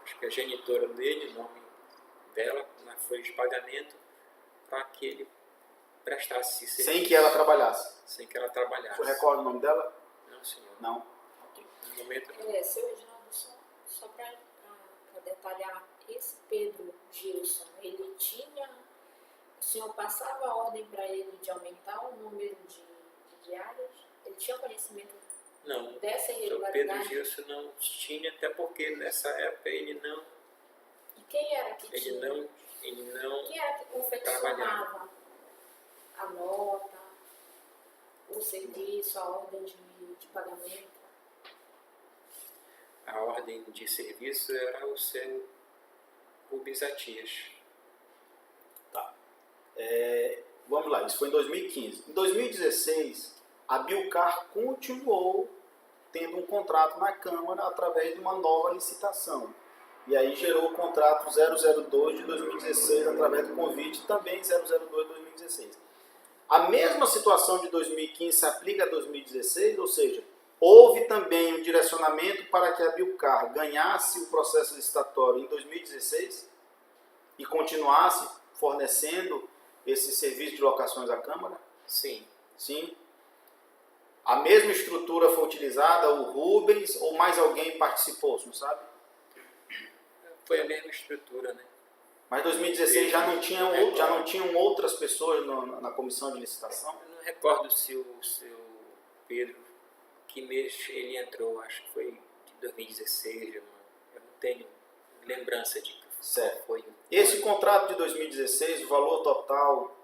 acho que a genitora dele, o nome dela, na folha de pagamento, para que ele prestasse serviço. Sem que ela trabalhasse. Sem que ela trabalhasse. Você recorda o nome dela? Não, senhor. Não. No momento, Seu Reginaldo, só para detalhar, esse Pedro Gilson, ele tinha, o senhor passava a ordem para ele de aumentar o número de diárias? Ele tinha conhecimento Não, dessa o Pedro irregularidade? Gilson não tinha, até porque nessa época ele não, E quem era que ele tinha? não, ele não Quem era que confeccionava a nota, o serviço, a ordem de pagamento? a ordem de serviço era o seu Rubens Atias. Vamos lá, isso foi em 2015. Em 2016, a Bilcar continuou tendo um contrato na Câmara através de uma nova licitação. E aí gerou o contrato 002 de 2016 através do convite, também 002 de 2016. A mesma situação de 2015 se aplica a 2016, ou seja, houve também um direcionamento para que a Bilcar ganhasse o processo licitatório em 2016 e continuasse fornecendo esse serviço de locações à Câmara? Sim, Sim. A mesma estrutura foi utilizada, o Rubens ou mais alguém participou, você não sabe? foi a mesma estrutura, né? Mas 2016 já não tinham outras pessoas na comissão de licitação? Eu não recordo se o seu Pedro, que mês ele entrou, acho que foi de 2016, eu não tenho lembrança de que Certo. foi. Esse contrato de 2016, o valor total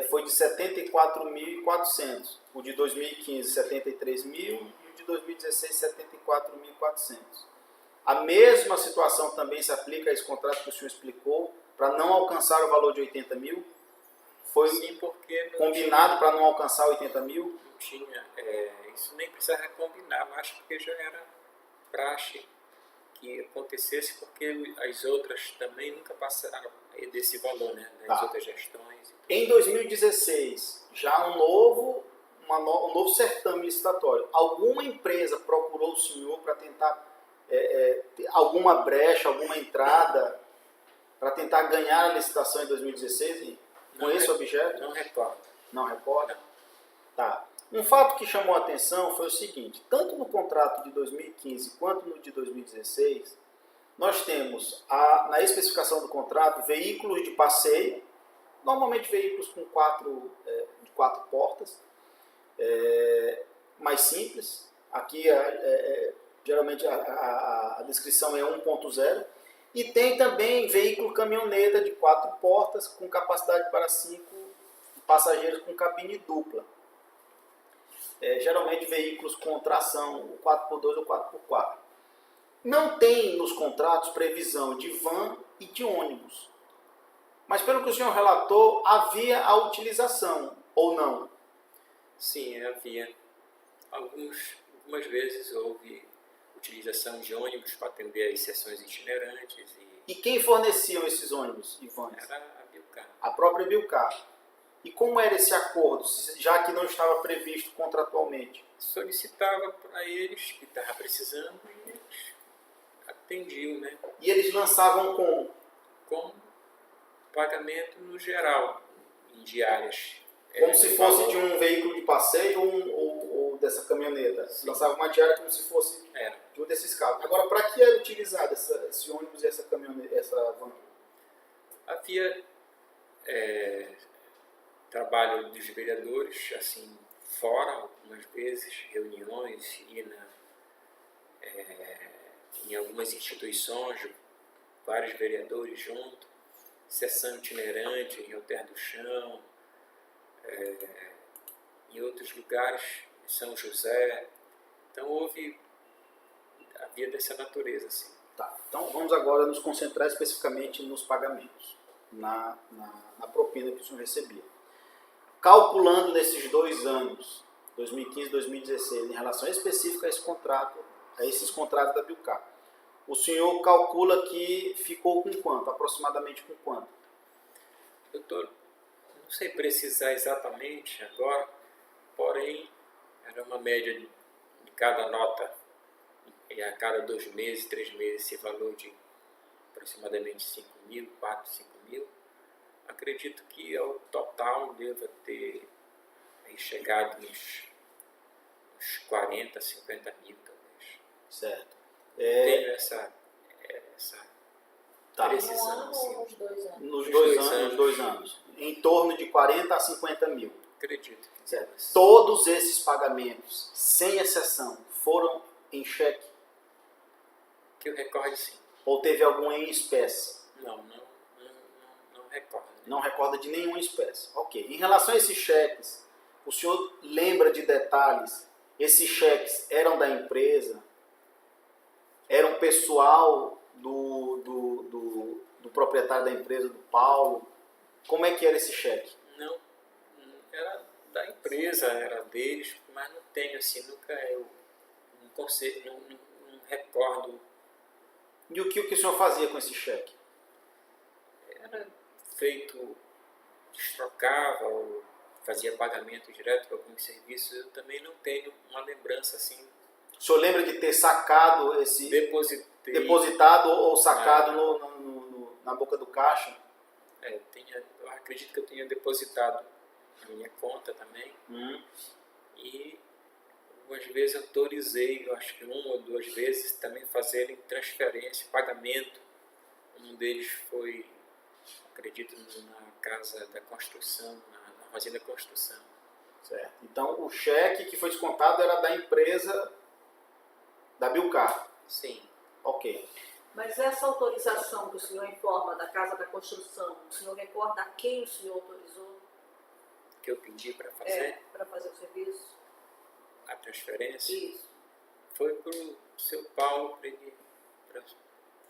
foi de 74.400. O de 2015, 73.000 e o de 2016, 74.400. A mesma situação também se aplica a esse contrato que o senhor explicou, para não alcançar o valor de 80 mil? Foi Sim, porque não combinado para não alcançar 80 mil? tinha, isso nem precisava combinar, mas porque já era praxe que acontecesse, porque as outras também nunca passaram desse valor, né? Das Tá. outras gestões. Em 2016, já um novo certame licitatório. Alguma empresa procurou o senhor para tentar ter alguma brecha, alguma entrada para tentar ganhar a licitação em 2016 com Não esse objeto? Não recordo. Não recorda? Não. Tá. Um fato que chamou a atenção foi o seguinte: tanto no contrato de 2015 quanto no de 2016, nós temos na especificação do contrato veículos de passeio, normalmente veículos com de quatro portas, mais simples. Aqui geralmente a descrição é 1.0. E tem também veículo caminhoneta de 4 portas com capacidade para 5 passageiros com cabine dupla. Geralmente veículos com tração 4x2 ou 4x4. Não tem nos contratos previsão de van e de ônibus. Mas pelo que o senhor relatou, havia a utilização, ou não? Sim, havia. Algumas vezes houve utilização de ônibus para atender as sessões itinerantes. E quem forneciam esses ônibus e vans? Era a Bilcar. A própria Bilcar. E como era esse acordo, já que não estava previsto contratualmente? Solicitava para eles que estava precisando e eles atendiam, né? E eles lançavam como? Com pagamento no geral, em diárias. Como se fosse de um veículo de passeio ou dessa caminhoneta? Sim. Lançava uma diária como se fosse de um desses carros. Agora, para que era utilizado esse ônibus e essa caminhoneta, essa van? Havia trabalho dos vereadores, assim, fora, algumas vezes, reuniões, em algumas instituições, vários vereadores juntos, sessão itinerante em Alter do Chão, em outros lugares, em São José. Então havia dessa natureza, assim. Tá. Então vamos agora nos concentrar especificamente nos pagamentos, na propina que o senhor recebia. Calculando nesses 2 anos, 2015 e 2016, em relação específica a esses contratos da Bilcar, o senhor calcula que ficou com quanto? Aproximadamente com quanto? Doutor, não sei precisar exatamente agora, porém, era uma média de cada nota, e a cada 2 meses, 3 meses, esse valor de aproximadamente 5 mil, 4, 5 mil. Acredito que ao total deva ter chegado uns 40, 50 mil, talvez. Certo. Tenho essa Tá. Um Precisão, ano assim. ou uns 2 anos? Nos Nos 2 dois anos, anos. nos 2 anos. Em torno de 40 a 50 mil. Acredito. Certo. Todos esses pagamentos, sem exceção, foram em cheque? Que eu recorde, sim. Ou teve algum em espécie? Não recordo. Não recorda de nenhuma espécie. Ok. Em relação a esses cheques, o senhor lembra de detalhes? Esses cheques eram da empresa? Eram pessoal do proprietário da empresa, do Paulo? Como é que era esse cheque? Não, era da empresa, era deles, mas não tenho assim, nunca eu não recordo. E o que o senhor fazia com esse cheque? Era feito, destrocava ou fazia pagamento direto para alguns serviços, eu também não tenho uma lembrança assim. O senhor lembra de ter sacado esse... Depositado ou sacado na boca do caixa? eu acredito que eu tenha depositado na minha conta também. E algumas vezes autorizei, eu acho que 1 ou 2 vezes, também fazerem transferência, pagamento. Um deles foi, acredito, na casa da construção, na armazém da construção. Certo. Então o cheque que foi descontado era da empresa da Bilcar. Sim. Ok. Mas essa autorização que o senhor informa da Casa da Construção, o senhor recorda a quem o senhor autorizou Que eu pedi para fazer para fazer o serviço? a transferência. Isso. Foi para o seu Paulo para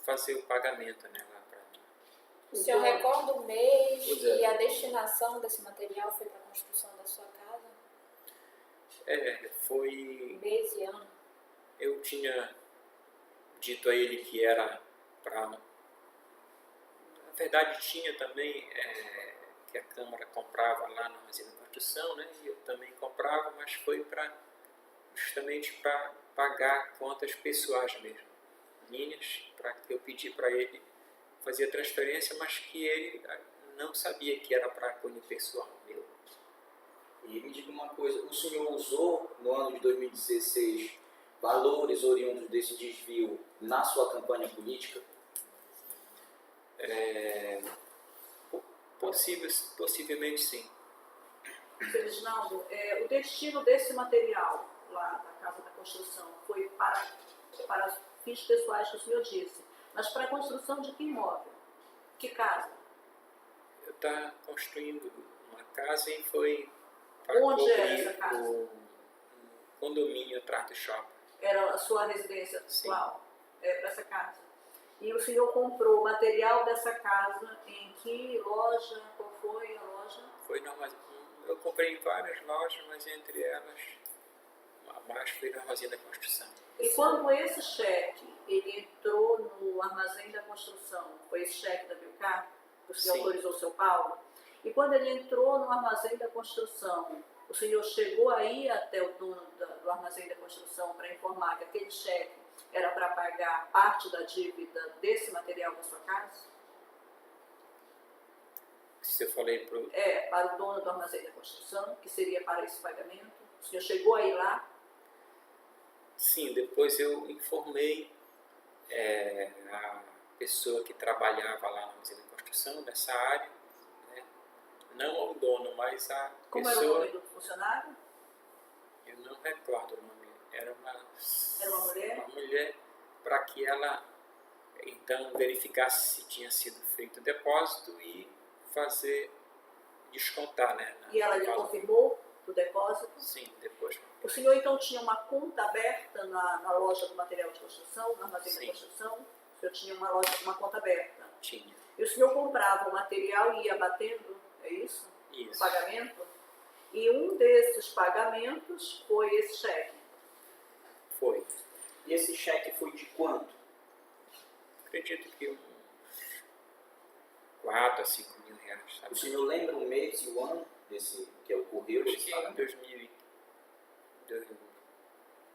fazer o pagamento, né, lá para mim. O senhor recorda o mês Pois é. e a destinação desse material foi para a construção da sua casa? Foi... Mês e ano? Eu tinha dito a ele que era para... Na verdade tinha também que a Câmara comprava lá na armazém da construção, né, e eu também comprava, mas foi justamente para pagar contas pessoais mesmo, minhas, para que eu pedi para ele fazer a transferência, mas que ele não sabia que era para cunho pessoal meu. E me diga uma coisa, o senhor usou no ano de 2016 valores oriundos desse desvio na sua campanha política? Possivelmente sim. Seu Reginaldo, o destino desse material lá da Casa da Construção foi para fins pessoais que o senhor disse, mas para a construção de que imóvel? Que casa? Eu estava construindo uma casa e foi Onde era essa casa? um condomínio atrás do shopping. Era a sua residência Sim. atual? Para essa casa? E o senhor comprou o material dessa casa em que loja? Qual foi a loja? Foi eu comprei em várias lojas, mas entre elas a mais foi na armazém da construção. E quando esse cheque ele entrou no armazém da construção, foi esse cheque da Bilcar, que o senhor Sim. autorizou o seu Paulo? E quando ele entrou no armazém da construção, o senhor chegou aí até o dono do armazém da construção para informar que aquele cheque era para pagar parte da dívida desse material da sua casa? Se eu falei pro... Para o dono do armazém da construção, que seria para esse pagamento. O senhor chegou aí lá? Sim, depois eu informei a pessoa que trabalhava lá na armazém da construção, nessa área, né? Não ao dono, mas a Como pessoa... era o nome do funcionário? Eu não recordo o nome. Era uma mulher? Uma mulher, para que ela então verificasse se tinha sido feito o depósito e descontar, né? E ela lhe confirmou o depósito? Sim, depois. O senhor então tinha uma conta aberta na loja do material de construção, na armazém Sim. da construção? O senhor tinha uma conta aberta? Tinha. E o senhor comprava o material e ia batendo, é isso? Isso. O pagamento? E um desses pagamentos foi esse cheque. Foi. E esse cheque foi de quanto? Acredito que uns 4 a 5 mil reais. Sabe? O senhor lembra o mês e o ano desse que ocorreu? Acho Esse que em pagamento?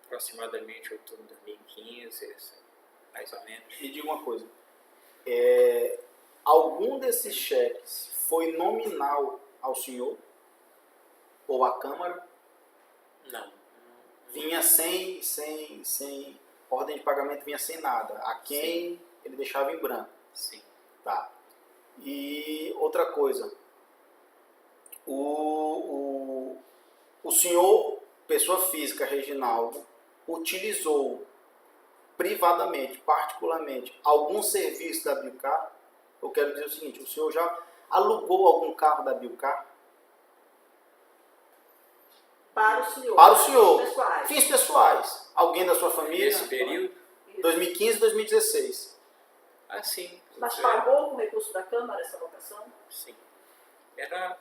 aproximadamente outubro de 2015, mais ou menos. Me diga uma coisa. Algum desses cheques foi nominal ao senhor? Ou à Câmara? Não. Vinha sem ordem de pagamento, vinha sem nada. A quem ele deixava em branco. Sim. Tá. E outra coisa, o senhor, pessoa física, Reginaldo, utilizou privadamente, particularmente, algum serviço da Bilcar? Eu quero dizer o seguinte, o senhor já alugou algum carro da Bilcar? Para o senhor. Para o senhor. Fins pessoais. Fins pessoais. Alguém da sua família? Nesse período, 2015 e 2016. assim. Mas pagou com recurso da Câmara essa locação? Sim. Era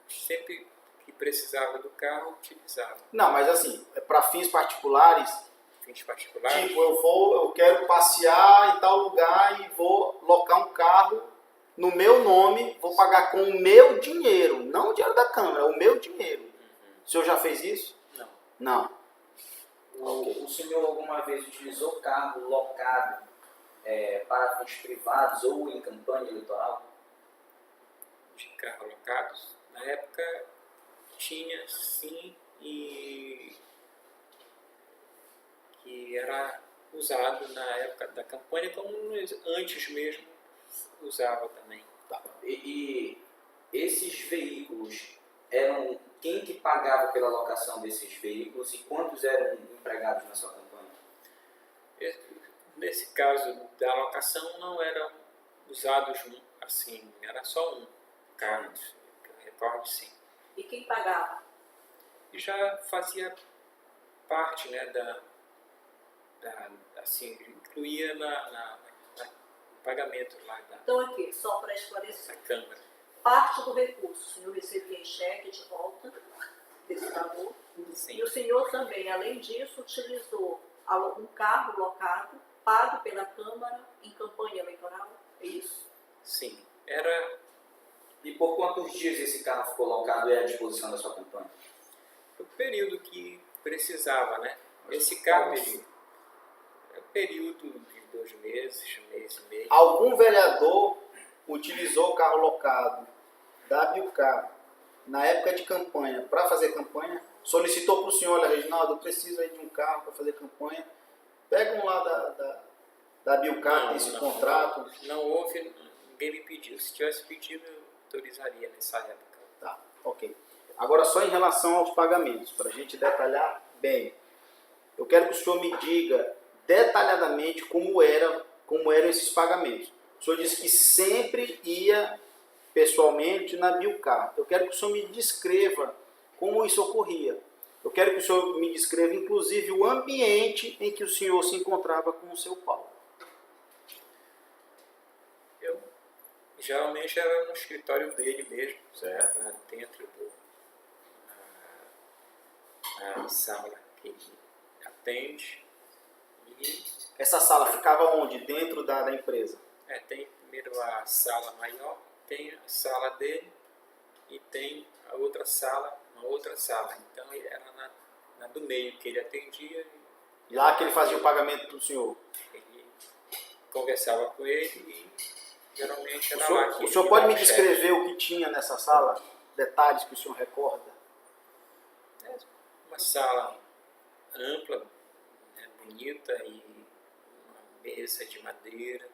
sempre que precisava do carro, utilizava. Não, mas assim, para fins particulares, Fins particulares. tipo, eu quero passear em tal lugar e vou locar um carro no meu nome, vou pagar com o meu dinheiro, não o dinheiro da Câmara, o meu dinheiro. O senhor já fez isso? Não. Não. O senhor alguma vez utilizou carro locado para fins privados ou em campanha eleitoral? De carro locados. Na época tinha sim, e que era usado na época da campanha, como antes mesmo usava também. E esses veículos eram quem que pagava pela locação desses veículos e quantos eram empregados na sua campanha? Nesse caso da locação não eram usados assim, era só um carro, que eu recordo sim. E quem pagava? E já fazia parte, né, assim, incluía no pagamento lá Então aqui, só para da esclarecer, Câmara. parte do recurso o senhor recebia em cheque de volta desse valor. Sim. E o senhor também, além disso, utilizou um carro locado, pago pela Câmara em campanha eleitoral? É isso? Sim. Era E por quantos dias esse carro ficou locado e à disposição da sua campanha? o período que precisava, né? Esse carro é um período de 2 meses, mês e meio. Algum vereador utilizou o carro locado da Bilcar na época de campanha para fazer campanha? Solicitou para o senhor, olha, Reginaldo, eu preciso aí de um carro para fazer campanha. Pega um lá da Bilcar, tem esse contrato. Não houve, ninguém me pediu. Se tivesse pedido, eu autorizaria nessa época. Tá, ok. Agora só em relação aos pagamentos, para a gente detalhar bem. Eu quero que o senhor me diga detalhadamente como eram esses pagamentos. O senhor disse que sempre ia pessoalmente na Bilcar. Eu quero que o senhor me descreva como isso ocorria. Eu quero que o senhor me descreva, inclusive, o ambiente em que o senhor se encontrava com o seu Paulo. Eu geralmente era no escritório dele mesmo, Certo. lá dentro da sala que ele atende. E Essa sala ficava onde? Dentro da empresa? tem primeiro a sala maior, tem a sala dele e tem a outra sala, uma outra sala. Então ele era na do meio que ele atendia. Lá que ele fazia o pagamento para o senhor. Ele conversava com ele e geralmente O era lá que senhor, ele o senhor pode me dava o cheque. descrever o que tinha nessa sala? Detalhes que o senhor recorda? É uma sala ampla, né, bonita, e uma mesa de madeira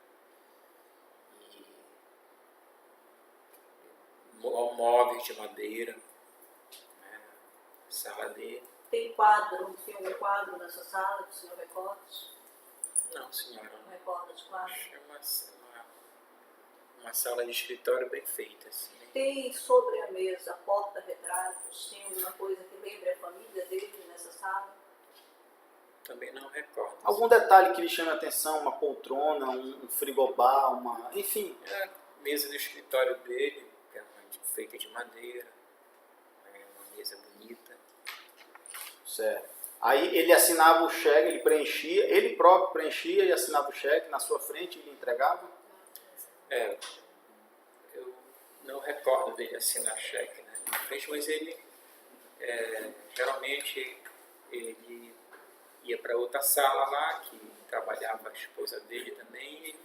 e móveis de madeira, né, sala dele. Tem quadro, tem algum quadro nessa sala que o senhor recorda? Não, senhora, Não recorda de quadro? é uma sala de escritório bem feita, assim, né? Tem sobre a mesa porta-retratos? Tem alguma coisa que lembre a família dele nessa sala? Também não recordo. Algum detalhe que lhe chame a atenção? Uma poltrona, um frigobar, enfim. É a mesa do escritório dele, que é feita de madeira, é uma mesa bonita. Certo. Aí ele assinava o cheque, ele próprio preenchia e assinava o cheque na sua frente e lhe entregava? Eu não recordo dele assinar cheque, né, na frente, mas ele geralmente ele ia para outra sala lá, que trabalhava a esposa dele também, e ele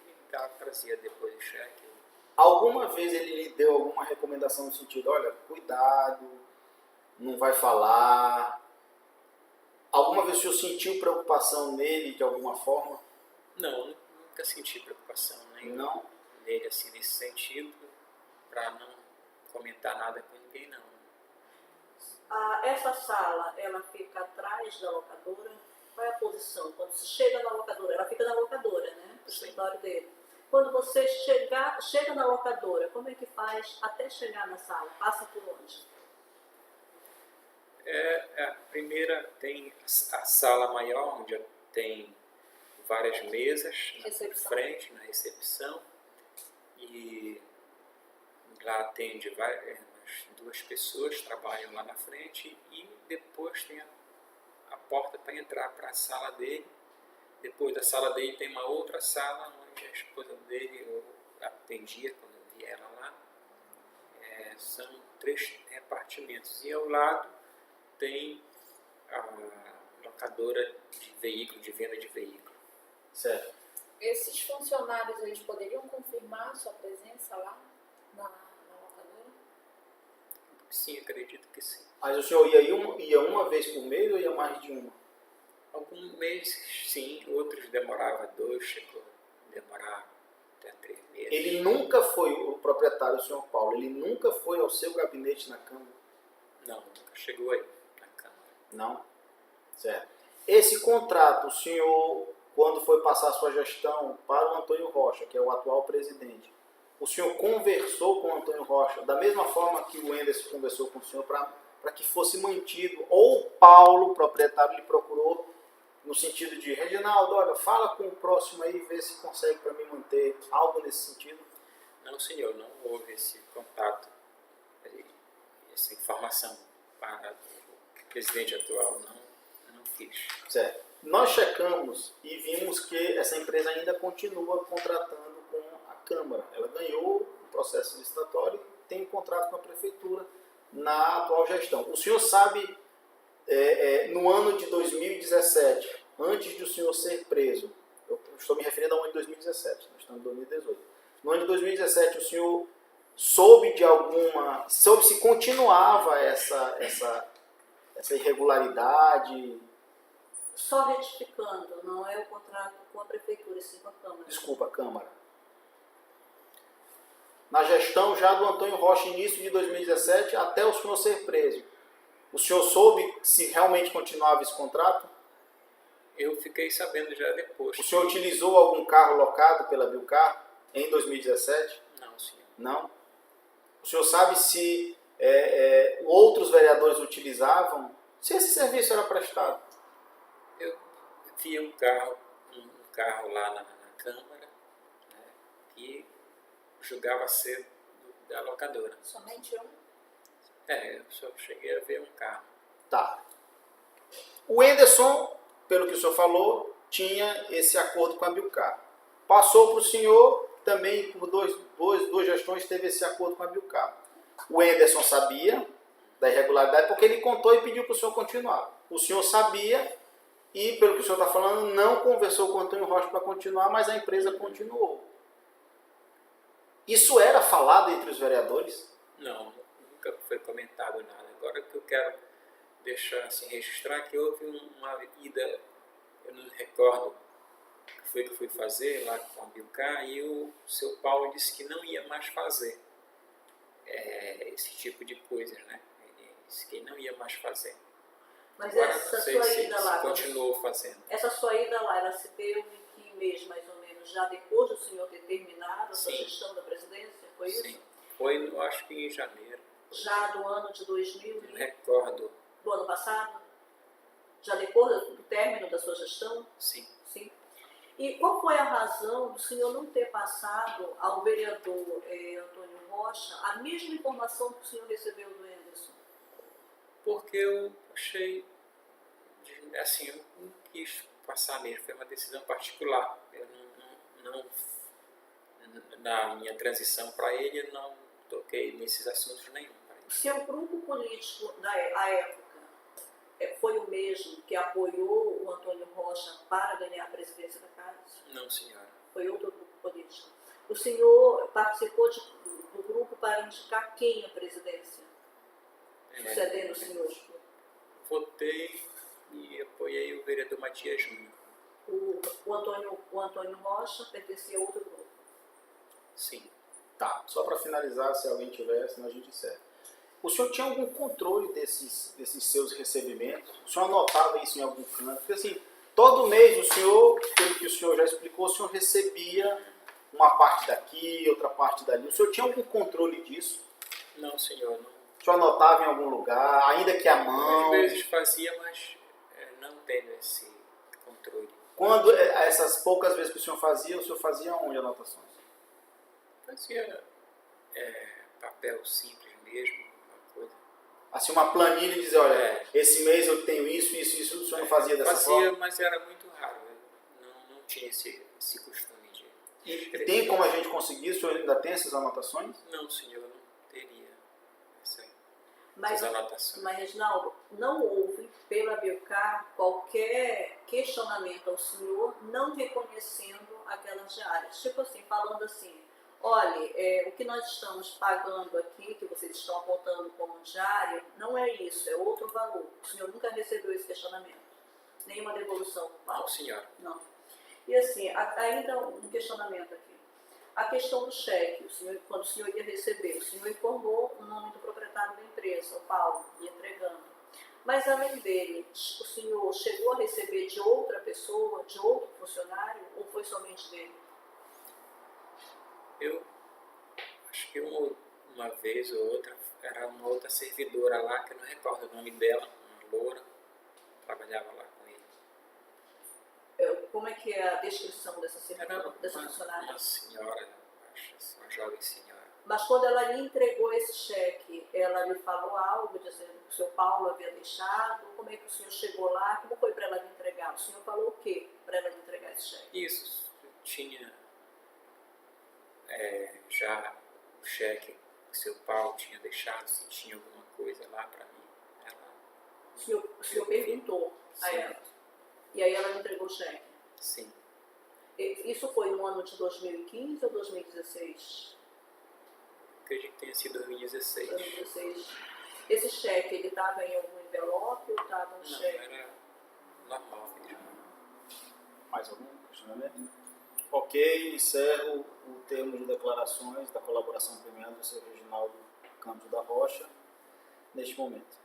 trazia depois o cheque. Alguma vez ele lhe deu alguma recomendação no sentido, olha, cuidado, não vai falar? Alguma vez o senhor sentiu preocupação nele de alguma forma? Não, nunca senti preocupação nenhuma. Não? nele assim, nesse sentido, para não comentar nada com ninguém, não. Essa sala, ela fica atrás da locadora? Qual é a posição? Quando se chega na locadora, ela fica na locadora, né? No escritório dele. Quando você chega na locadora, como é que faz até chegar na sala? Passa por onde? A primeira tem a sala maior, onde tem várias mesas na Recepção. frente, na recepção, e lá atende umas 2 pessoas, trabalham lá na frente, e depois tem a porta para entrar para a sala dele. Depois da sala dele tem uma outra sala onde a esposa dele eu atendia quando eu vi ela lá. São 3 repartimentos, e ao lado tem a locadora de veículo, de venda de veículo. Certo. Esses funcionários, eles poderiam confirmar a sua presença lá na locadora? Sim, acredito que sim. Mas o senhor ia uma vez por mês ou ia mais de uma? Alguns meses sim, outros demorava 2, chegou a demorar até 3 meses. Ele nunca foi, o proprietário, o senhor Paulo, ele nunca foi ao seu gabinete na Câmara? Não, nunca chegou aí na Câmara. Não? Certo. Esse contrato, o senhor, quando foi passar a sua gestão para o Antônio Rocha, que é o atual presidente, o senhor conversou com o Antônio Rocha da mesma forma que o Enderson conversou com o senhor para que fosse mantido, ou o Paulo, o proprietário, lhe procurou no sentido de, Reginaldo, olha, fala com o próximo aí, vê se consegue para me manter, algo nesse sentido? Não, senhor, não houve esse contato, essa informação para o presidente atual, não fiz. Certo. Nós checamos e vimos que essa empresa ainda continua contratando com a Câmara. Ela ganhou o processo licitatório e tem um contrato com a Prefeitura na atual gestão. O senhor sabe, no ano de 2017, antes de o senhor ser preso, eu estou me referindo ao ano de 2017, nós estamos em 2018. No ano de 2017, o senhor soube se continuava essa irregularidade? Só retificando, não é o contrato com a Prefeitura, sim com a Câmara. Desculpa, Câmara. Na gestão já do Antônio Rocha, início de 2017, até o senhor ser preso, o senhor soube se realmente continuava esse contrato? Eu fiquei sabendo já depois. O senhor utilizou algum carro locado pela Bilcar em 2017? Não, senhor. Não? O senhor sabe se outros vereadores utilizavam? Se esse serviço era prestado? Eu vi um carro lá na Câmara, né, que julgava ser da locadora. Somente um? Eu só cheguei a ver um carro. Tá. O Enderson, pelo que o senhor falou, tinha esse acordo com a Bilcar. Passou para o senhor, também por duas gestões teve esse acordo com a Bilcar. O Enderson sabia da irregularidade porque ele contou e pediu para o senhor continuar. O senhor sabia e, pelo que o senhor está falando, não conversou com o Antônio Rocha para continuar, mas a empresa continuou. Isso era falado entre os vereadores? Não, nunca foi comentado nada. Agora que eu quero deixar assim, registrar que houve uma ida, eu não recordo o que foi que eu fui fazer lá com a Bilcar, e o seu Paulo disse que não ia mais fazer esse tipo de coisas, né? Ele disse que não ia mais fazer. Mas Agora, essa não sei sua se ida lá, continuou fazendo. essa sua ida lá, ela se deu em que mês, mais ou menos? Já depois do senhor ter terminado a sua Sim. gestão da presidência? Foi isso? Sim, foi, eu acho que em janeiro. Já do ano de 2000? Não recordo. Do ano passado? Já depois do término da sua gestão? Sim. Sim. E qual foi a razão do senhor não ter passado ao vereador Antônio Rocha a mesma informação que o senhor recebeu do Enderson? Porque eu achei, assim, eu não quis passar mesmo, foi uma decisão particular. Eu na minha transição para ele, eu não toquei nesses assuntos nenhum. O seu grupo político da época foi o mesmo que apoiou o Antônio Rocha para ganhar a presidência da Casa? Não, senhora. Foi outro grupo político. O senhor participou do grupo para indicar quem a presidência? Sucedendo o senhor? Votei e apoiei o vereador Matias Júnior. O Antônio Rocha pertencia a outro grupo. Sim. Tá, só para finalizar, se alguém tiver, senão a gente encerra. O senhor tinha algum controle desses seus recebimentos? O senhor anotava isso em algum canto? Porque assim, todo mês o senhor, pelo que o senhor já explicou, o senhor recebia uma parte daqui, outra parte dali. O senhor tinha algum controle disso? Não, senhor, não. O senhor anotava em algum lugar, ainda que à mão? Às vezes fazia, mas não tendo esse controle. Quando essas poucas vezes que o senhor fazia onde anotações? Fazia papel simples mesmo, uma coisa. Assim, uma planilha e dizer, olha, É. esse mês eu tenho isso, o senhor não fazia dessa Fazia, forma? mas era muito raro. Eu não tinha esse costume de E escrever. tem como a gente conseguir? O senhor ainda tem essas anotações? Não, senhor, não teria Mas, essas anotações. mas, Reginaldo, não houve, pela Biocar, qualquer questionamento ao senhor não reconhecendo aquelas diárias. Tipo assim, falando assim, olha, o que nós estamos pagando aqui, que vocês estão apontando como diário, não é isso, é outro valor. O senhor nunca recebeu esse questionamento? Nenhuma devolução? Não, senhora. Não. E assim, ainda um questionamento aqui. A questão do cheque, quando o senhor ia receber, o senhor informou o nome do proprietário da empresa, o Paulo, ia entregando. Mas além dele, o senhor chegou a receber de outra pessoa, de outro funcionário, ou foi somente dele? Eu acho que uma vez ou outra, era uma outra servidora lá, que eu não recordo o nome dela, uma loura, trabalhava lá com ele. Como é que é a descrição dessa servidora, Era dessa funcionária? uma senhora, acho assim, uma jovem senhora. Mas quando ela lhe entregou esse cheque, ela lhe falou algo, dizendo que o seu Paulo havia deixado? Como é que o senhor chegou lá? Como foi para ela lhe entregar? O senhor falou o quê para ela lhe entregar esse cheque? Isso, tinha já o cheque que o seu Paulo tinha deixado, se tinha alguma coisa lá para mim. O senhor perguntou a Sim. ela. E aí ela lhe entregou o cheque. Sim. Isso foi no ano de 2015 ou 2016? Acredito que tenha sido 2016. 2016. Esse cheque, ele estava em algum envelope ou estava no Não, cheque? era normal mesmo. Mais algum questionamento? Ok, encerro o termo de declarações da colaboração premiada do senhor Reginaldo Campos da Rocha neste momento.